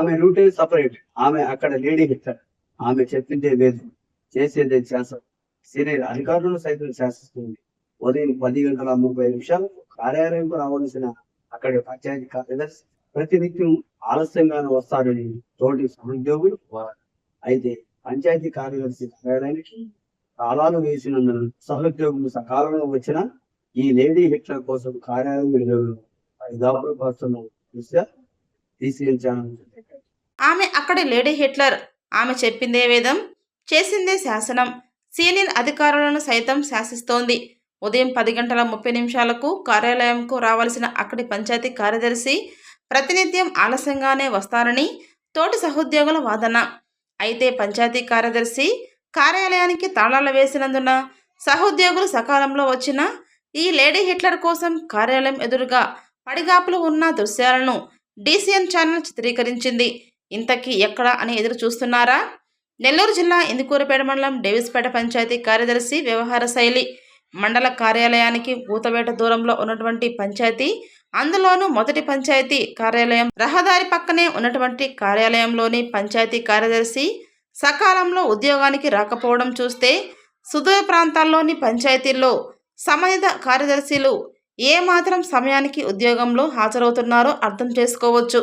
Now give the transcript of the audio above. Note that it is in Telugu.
ఆమె రూటే సపరేట్. ఆమె అక్కడ లేడీ హెచ్చర్. ఆమె చెప్పిందే వేదం, చేసేదే శాసనం. సీనియర్ అధికారులను సైతం శాసిస్తుంది. ఉదయం 10:30 కార్యాలయంకు రావాల్సిన అక్కడి పంచాయతీ కార్యదర్శి ప్రతినిత్యం ఆలస్యంగానే వస్తారని తోటి సహోద్యోగులు వారు. అయితే పంచాయతీ కార్యదర్శి కార్యాలయానికి తాళాలు వేసినందున సహోద్యోగులు సకాలంలో వచ్చిన ఈ లేడీ హెక్టర్ కోసం కార్యాలయం విడుదలను దాపులు పరుస్తున్న దృశ్య తీసిచాను. ఆమె అక్కడి లేడీ హిట్లర్. ఆమె చెప్పిందే వేదం, చేసిందే శాసనం. సీనియర్ అధికారులను సైతం శాసిస్తోంది. ఉదయం 10:30 కార్యాలయంకు రావాల్సిన అక్కడి పంచాయతీ కార్యదర్శి ప్రతినిత్యం ఆలస్యంగానే వస్తారని తోటి సహోద్యోగుల వాదన. అయితే పంచాయతీ కార్యదర్శి కార్యాలయానికి తాళాలు వేసినందున సహోద్యోగులు సకాలంలో వచ్చిన ఈ లేడీ హిట్లర్ కోసం కార్యాలయం ఎదురుగా పడిగాపులు ఉన్న దృశ్యాలను డీసీఎన్ ఛానల్ చిత్రీకరించింది. ఇంతకీ ఎక్కడ అని ఎదురు చూస్తున్నారా? నెల్లూరు జిల్లా ఇందుకూరుపేట మండలం డేవిస్పేట పంచాయతీ కార్యదర్శి వ్యవహార శైలి. మండల కార్యాలయానికి ఊతవేట దూరంలో ఉన్నటువంటి పంచాయతీ, అందులోనూ మొదటి పంచాయతీ కార్యాలయం రహదారి పక్కనే ఉన్నటువంటి కార్యాలయంలోని పంచాయతీ కార్యదర్శి సకాలంలో ఉద్యోగానికి రాకపోవడం చూస్తే సుదూర ప్రాంతాల్లోని పంచాయతీల్లో సంబంధిత కార్యదర్శులు ఏమాత్రం సమయానికి ఉద్యోగంలో హాజరవుతున్నారో అర్థం చేసుకోవచ్చు.